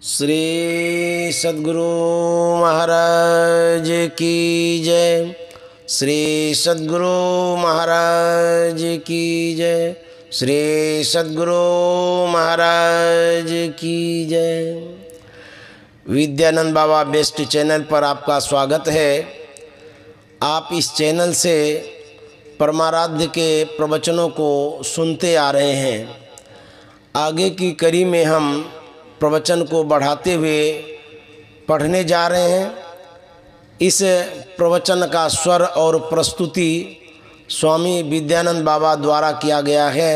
श्री सद्गुरु महाराज की जय। श्री सद्गुरु महाराज की जय। श्री सद्गुरु महाराज की जय। विद्यानंद बाबा बेस्ट चैनल पर आपका स्वागत है। आप इस चैनल से परमाराध्य के प्रवचनों को सुनते आ रहे हैं। आगे की कड़ी में हम प्रवचन को बढ़ाते हुए पढ़ने जा रहे हैं। इस प्रवचन का स्वर और प्रस्तुति स्वामी विद्यानंद बाबा द्वारा किया गया है।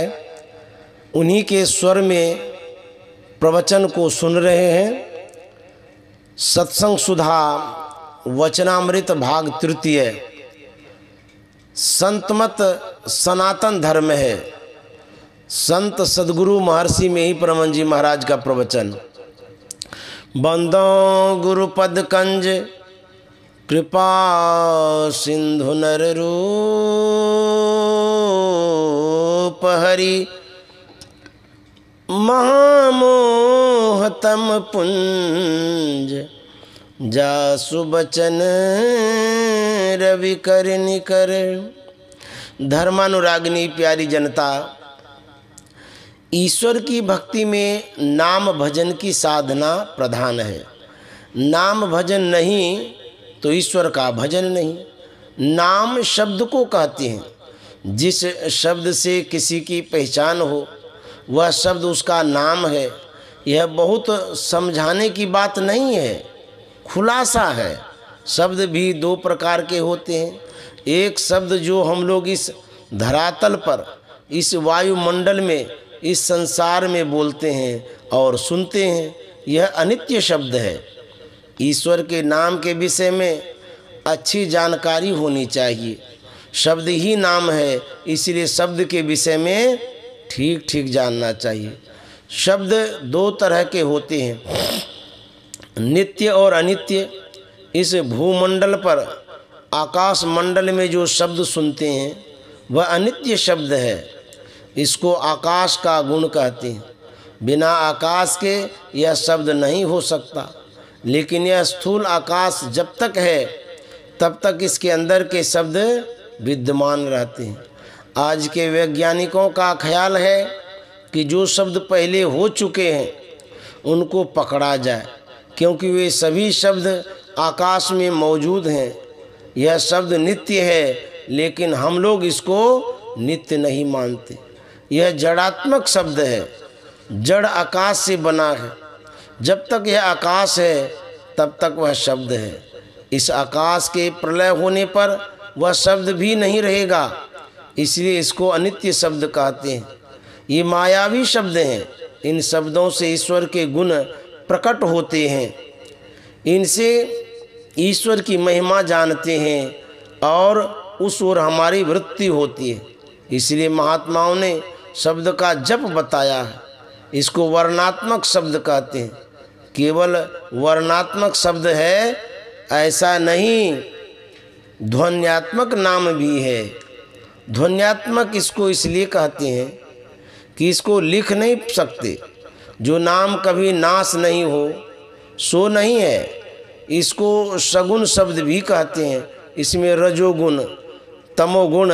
उन्हीं के स्वर में प्रवचन को सुन रहे हैं। सत्संग सुधा वचनामृत भाग तृतीय, संतमत सनातन धर्म है। संत सद्गुरु महर्षि में ही परम जी महाराज का प्रवचन। बंदो गुरुपद कंज कृपा सिंधु नर रूप हरि, महामोहतम पुंज जासु बचन रवि कर निकर। धर्मानुरागिनी प्यारी जनता, ईश्वर की भक्ति में नाम भजन की साधना प्रधान है। नाम भजन नहीं तो ईश्वर का भजन नहीं। नाम शब्द को कहते हैं। जिस शब्द से किसी की पहचान हो वह शब्द उसका नाम है। यह बहुत समझाने की बात नहीं है, खुलासा है। शब्द भी दो प्रकार के होते हैं। एक शब्द जो हम लोग इस धरातल पर, इस वायुमंडल में, इस संसार में बोलते हैं और सुनते हैं, यह अनित्य शब्द है। ईश्वर के नाम के विषय में अच्छी जानकारी होनी चाहिए। शब्द ही नाम है, इसलिए शब्द के विषय में ठीक ठीक जानना चाहिए। शब्द दो तरह के होते हैं, नित्य और अनित्य। इस भूमंडल पर, आकाश मंडल में जो शब्द सुनते हैं वह अनित्य शब्द है। इसको आकाश का गुण कहते हैं। बिना आकाश के यह शब्द नहीं हो सकता। लेकिन यह स्थूल आकाश जब तक है तब तक इसके अंदर के शब्द विद्यमान रहते हैं। आज के वैज्ञानिकों का ख्याल है कि जो शब्द पहले हो चुके हैं उनको पकड़ा जाए, क्योंकि वे सभी शब्द आकाश में मौजूद हैं। यह शब्द नित्य है, लेकिन हम लोग इसको नित्य नहीं मानते। यह जड़ात्मक शब्द है, जड़ आकाश से बना है। जब तक यह आकाश है तब तक वह शब्द है। इस आकाश के प्रलय होने पर वह शब्द भी नहीं रहेगा, इसलिए इसको अनित्य शब्द कहते हैं। ये मायावी शब्द हैं। इन शब्दों से ईश्वर के गुण प्रकट होते हैं। इनसे ईश्वर की महिमा जानते हैं और उस ओर हमारी वृत्ति होती है। इसलिए महात्माओं ने शब्द का जप बताया है। इसको वर्णात्मक शब्द कहते हैं। केवल वर्णात्मक शब्द है ऐसा नहीं, ध्वन्यात्मक नाम भी है। ध्वन्यात्मक इसको इसलिए कहते हैं कि इसको लिख नहीं सकते। जो नाम कभी नाश नहीं हो सो नहीं है। इसको सगुण शब्द भी कहते हैं। इसमें रजोगुण, तमोगुण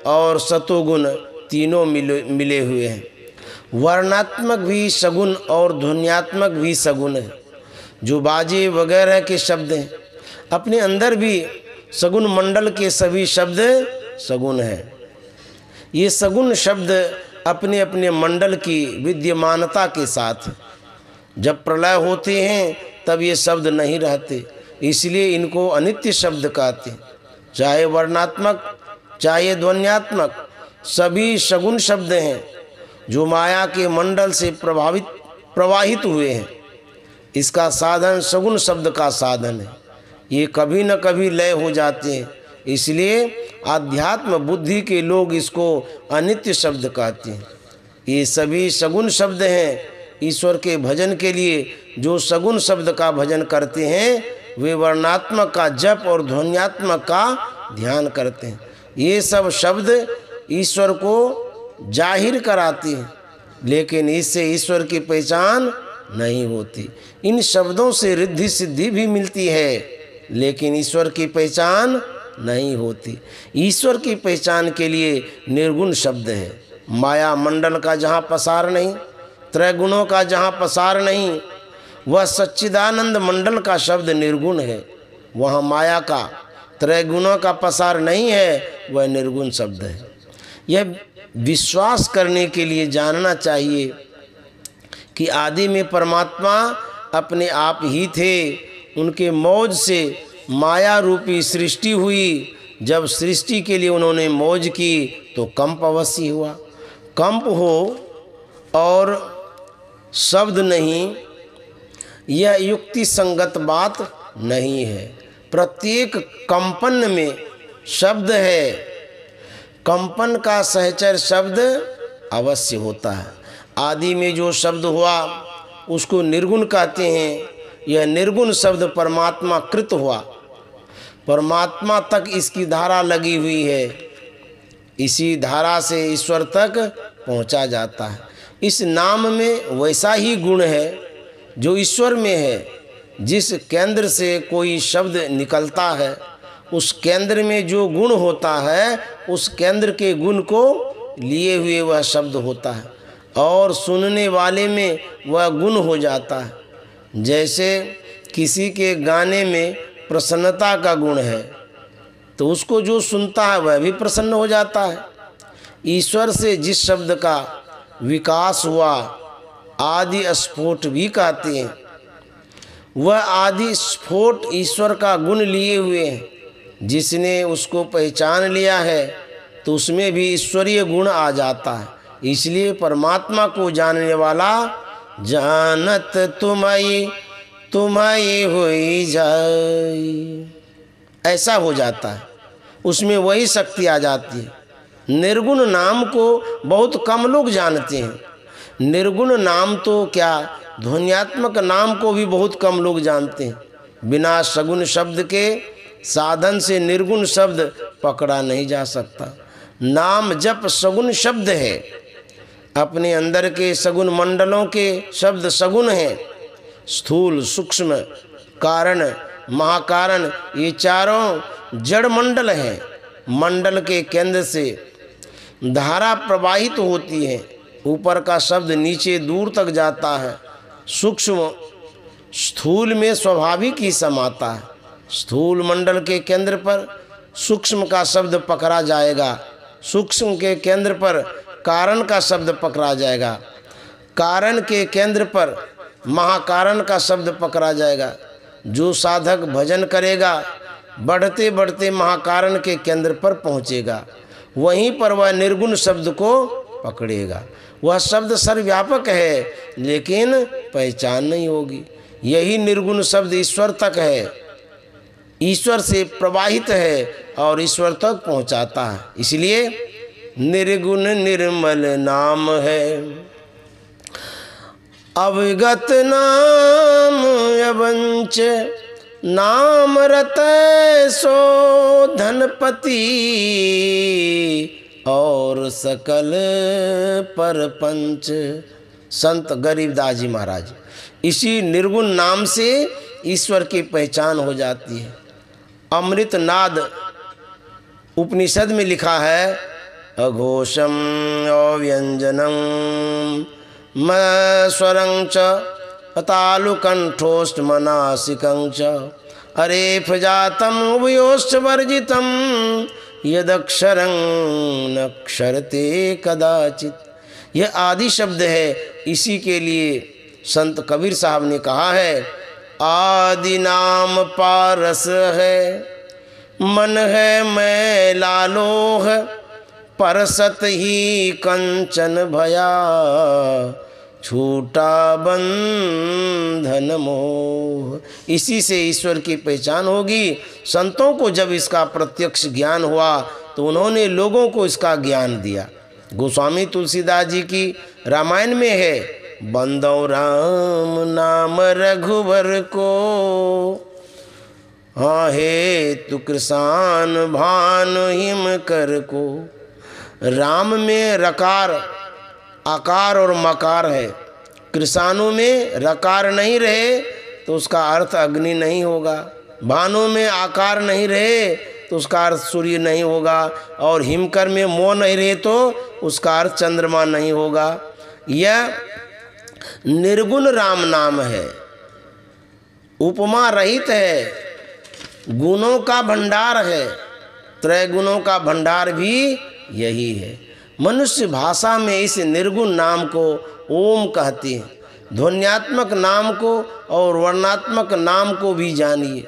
और सतोगुण तीनों मिले हुए हैं। वर्णात्मक भी सगुण और ध्वन्यात्मक भी सगुण है। जो बाजे वगैरह के शब्द हैं, अपने अंदर भी सगुण मंडल के सभी शब्द सगुण हैं। ये सगुण शब्द अपने अपने मंडल की विद्यमानता के साथ, जब प्रलय होते हैं तब ये शब्द नहीं रहते, इसलिए इनको अनित्य शब्द कहते हैं। चाहे वर्णात्मक चाहे ध्वन्यात्मक, सभी सगुण शब्द हैं जो माया के मंडल से प्रवाहित हुए हैं। इसका साधन सगुण शब्द का साधन है। ये कभी न कभी लय हो जाते हैं, इसलिए आध्यात्म बुद्धि के लोग इसको अनित्य शब्द कहते हैं। ये सभी सगुण शब्द हैं। ईश्वर के भजन के लिए जो सगुण शब्द का भजन करते हैं वे वर्णात्मक का जप और ध्वन्यात्मक का ध्यान करते हैं। ये सब शब्द ईश्वर को जाहिर कराते हैं, लेकिन इससे ईश्वर की पहचान नहीं होती। इन शब्दों से रिद्धि सिद्धि भी मिलती है, लेकिन ईश्वर की पहचान नहीं होती। ईश्वर की पहचान के लिए निर्गुण शब्द है। माया मंडल का जहाँ पसार नहीं, त्रैगुणों का जहाँ पसार नहीं, वह सच्चिदानंद मंडल का शब्द निर्गुण है। वहाँ माया का, त्रैगुणों का पसार नहीं है, वह निर्गुण शब्द है। यह विश्वास करने के लिए जानना चाहिए कि आदि में परमात्मा अपने आप ही थे। उनके मौज से माया रूपी सृष्टि हुई। जब सृष्टि के लिए उन्होंने मौज की तो कंप अवश्य हुआ। कंप हो और शब्द नहीं, यह युक्ति संगत बात नहीं है। प्रत्येक कंपन में शब्द है। कंपन का सहचर शब्द अवश्य होता है। आदि में जो शब्द हुआ उसको निर्गुण कहते हैं। यह निर्गुण शब्द परमात्मा कृत हुआ। परमात्मा तक इसकी धारा लगी हुई है। इसी धारा से ईश्वर तक पहुंचा जाता है। इस नाम में वैसा ही गुण है जो ईश्वर में है। जिस केंद्र से कोई शब्द निकलता है, उस केंद्र में जो गुण होता है, उस केंद्र के गुण को लिए हुए वह शब्द होता है और सुनने वाले में वह गुण हो जाता है। जैसे किसी के गाने में प्रसन्नता का गुण है तो उसको जो सुनता है वह भी प्रसन्न हो जाता है। ईश्वर से जिस शब्द का विकास हुआ, आदि स्फोट भी कहते हैं, वह आदि स्फोट ईश्वर का गुण लिए हुए हैं। जिसने उसको पहचान लिया है तो उसमें भी ईश्वरीय गुण आ जाता है। इसलिए परमात्मा को जानने वाला जानत तुम्हारी हुई जाए, ऐसा हो जाता है। उसमें वही शक्ति आ जाती है। निर्गुण नाम को बहुत कम लोग जानते हैं। निर्गुण नाम तो क्या, ध्वन्यात्मक नाम को भी बहुत कम लोग जानते हैं। बिना सगुण शब्द के साधन से निर्गुण शब्द पकड़ा नहीं जा सकता। नाम जप सगुण शब्द है। अपने अंदर के सगुण मंडलों के शब्द सगुण हैं। स्थूल, सूक्ष्म, कारण, महाकारण, ये चारों जड़ मंडल हैं। मंडल के केंद्र से धारा प्रवाहित होती है। ऊपर का शब्द नीचे दूर तक जाता है। सूक्ष्म स्थूल में स्वाभाविक ही समाता है। स्थूल मंडल के केंद्र पर सूक्ष्म का शब्द पकड़ा जाएगा। सूक्ष्म के केंद्र पर कारण का शब्द पकड़ा जाएगा। कारण के केंद्र पर महाकारण का शब्द पकड़ा जाएगा। जो साधक भजन करेगा बढ़ते बढ़ते महाकारण के केंद्र पर पहुँचेगा। वहीं पर वह निर्गुण शब्द को पकड़ेगा। वह शब्द सर्वव्यापक है लेकिन पहचान नहीं होगी। यही निर्गुण शब्द ईश्वर तक है, ईश्वर से प्रवाहित है और ईश्वर तक पहुंचाता है। इसलिए निर्गुण निर्मल नाम है। अविगत नाम अवंच नाम रतै सो धनपति और सकल परपंच। संत गरीबदास जी महाराज, इसी निर्गुण नाम से ईश्वर की पहचान हो जाती है। अमृत नाद उपनिषद में लिखा है, अघोषम अव्यंजनम स्वरं च तालुकंठोष्ठ मनासिकं च अरेफ जातम उभयोश्च वर्जितम यदक्षरं नक्षरते कदाचित। यह आदि शब्द है। इसी के लिए संत कबीर साहब ने कहा है, आदि नाम पारस है, मन है मैं लालोह, परसत ही कंचन भया, छूटा बंधन मोह। इसी से ईश्वर की पहचान होगी। संतों को जब इसका प्रत्यक्ष ज्ञान हुआ तो उन्होंने लोगों को इसका ज्ञान दिया। गोस्वामी तुलसीदास जी की रामायण में है, बंदौ राम नाम रघुवर को, हाँ हे तु कृसान भान हिम कर को। राम में रकार, आकार और मकार है। कृषाणु में रकार नहीं रहे तो उसका अर्थ अग्नि नहीं होगा, भानु में आकार नहीं रहे तो उसका अर्थ सूर्य नहीं होगा, और हिमकर में मोह नहीं रहे तो उसका अर्थ चंद्रमा नहीं होगा। यह निर्गुण राम नाम है, उपमा रहित है, गुणों का भंडार है, त्रैगुणों का भंडार भी यही है। मनुष्य भाषा में इस निर्गुण नाम को ओम कहते हैं। ध्वन्यात्मक नाम को और वर्णात्मक नाम को भी जानिए।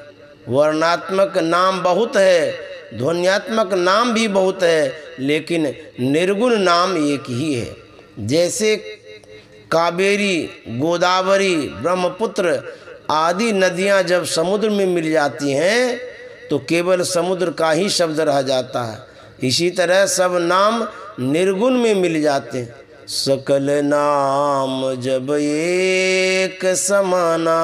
वर्णात्मक नाम बहुत है, ध्वन्यात्मक नाम भी बहुत है, लेकिन निर्गुण नाम एक ही है। जैसे कावेरी, गोदावरी, ब्रह्मपुत्र आदि नदियां जब समुद्र में मिल जाती हैं तो केवल समुद्र का ही शब्द रह जाता है, इसी तरह सब नाम निर्गुण में मिल जाते हैं। सकल नाम जब एक समाना,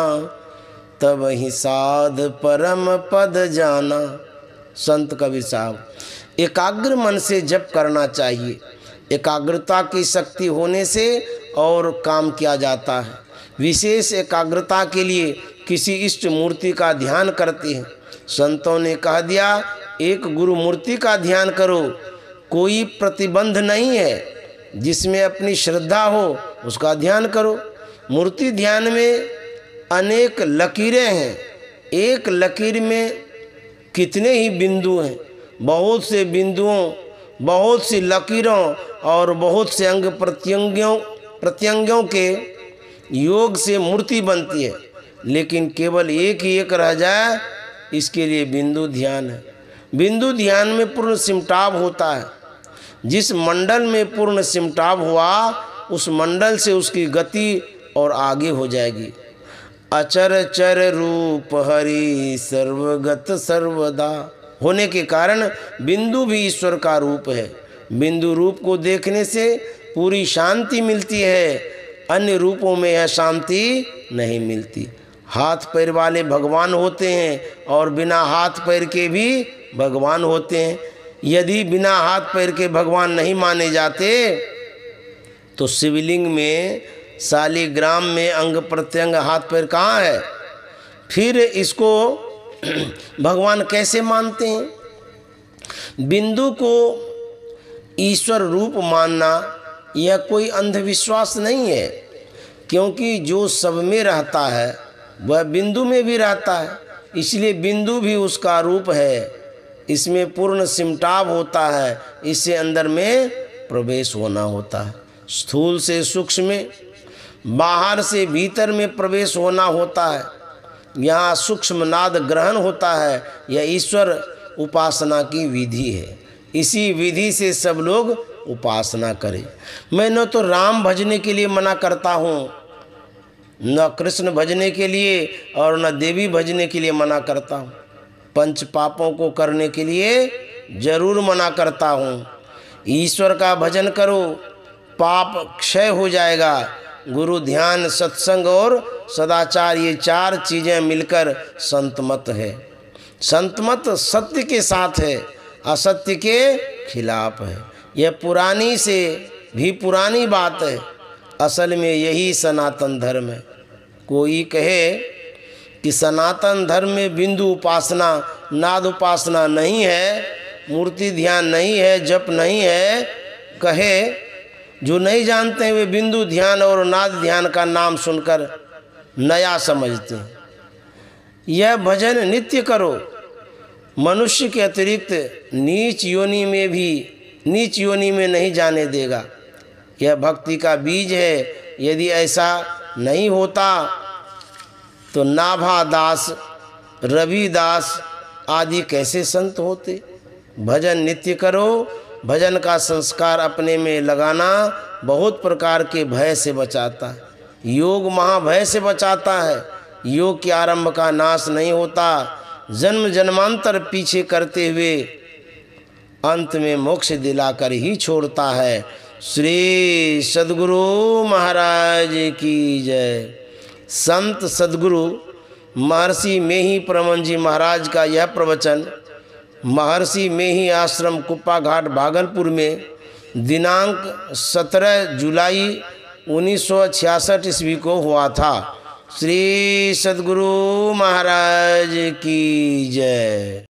तब ही साध परम पद जाना। संत कबीर साहब। एकाग्र मन से जप करना चाहिए। एकाग्रता की शक्ति होने से और काम किया जाता है। विशेष एकाग्रता के लिए किसी इष्ट मूर्ति का ध्यान करते हैं। संतों ने कह दिया एक गुरु मूर्ति का ध्यान करो, कोई प्रतिबंध नहीं है, जिसमें अपनी श्रद्धा हो उसका ध्यान करो। मूर्ति ध्यान में अनेक लकीरें हैं, एक लकीर में कितने ही बिंदु हैं। बहुत से बिंदुओं, बहुत सी लकीरों और बहुत से अंग प्रत्यंगों के योग से मूर्ति बनती है, लेकिन केवल एक ही एक रह जाए, इसके लिए बिंदु ध्यान है। बिंदु ध्यान में पूर्ण सिमटाव होता है। जिस मंडल में पूर्ण सिमटाव हुआ उस मंडल से उसकी गति और आगे हो जाएगी। अचर चर रूप हरि सर्वगत सर्वदा होने के कारण बिंदु भी ईश्वर का रूप है। बिंदु रूप को देखने से पूरी शांति मिलती है, अन्य रूपों में यह शांति नहीं मिलती। हाथ पैर वाले भगवान होते हैं और बिना हाथ पैर के भी भगवान होते हैं। यदि बिना हाथ पैर के भगवान नहीं माने जाते तो शिवलिंग में, शालिग्राम में अंग प्रत्यंग हाथ पैर कहाँ है? फिर इसको भगवान कैसे मानते हैं? बिंदु को ईश्वर रूप मानना यह कोई अंधविश्वास नहीं है, क्योंकि जो सब में रहता है वह बिंदु में भी रहता है, इसलिए बिंदु भी उसका रूप है। इसमें पूर्ण सिमटाव होता है, इससे अंदर में प्रवेश होना होता है। स्थूल से सूक्ष्म में, बाहर से भीतर में प्रवेश होना होता है। यहाँ सूक्ष्म नाद ग्रहण होता है। यह ईश्वर उपासना की विधि है। इसी विधि से सब लोग उपासना करें। मैं न तो राम भजने के लिए मना करता हूँ, न कृष्ण भजने के लिए और न देवी भजने के लिए मना करता हूँ। पंच पापों को करने के लिए जरूर मना करता हूँ। ईश्वर का भजन करो, पाप क्षय हो जाएगा। गुरु ध्यान, सत्संग और सदाचार, ये चार चीज़ें मिलकर संतमत है। संतमत सत्य के साथ है, असत्य के खिलाफ है। यह पुरानी से भी पुरानी बात है। असल में यही सनातन धर्म है। कोई कहे कि सनातन धर्म में बिंदु उपासना, नाद उपासना नहीं है, मूर्ति ध्यान नहीं है, जप नहीं है, कहे जो नहीं जानते हैं वे बिंदु ध्यान और नाद ध्यान का नाम सुनकर नया समझते हैं। यह भजन नित्य करो। मनुष्य के अतिरिक्त नीच योनि में नहीं जाने देगा। यह भक्ति का बीज है। यदि ऐसा नहीं होता तो नाभा दास, रविदास आदि कैसे संत होते। भजन नित्य करो। भजन का संस्कार अपने में लगाना बहुत प्रकार के भय से बचाता है। योग महाभय से बचाता है। योग के आरंभ का नाश नहीं होता, जन्म जन्मांतर पीछे करते हुए अंत में मोक्ष दिलाकर ही छोड़ता है। श्री सद्गुरु महाराज की जय। संत सद्गुरु महर्षि मेही परमहंस जी महाराज का यह प्रवचन महर्षि मेही आश्रम कुप्पा घाट भागलपुर में दिनांक 17 जुलाई 1966 ईस्वी को हुआ था। श्री सद्गुरु महाराज की जय।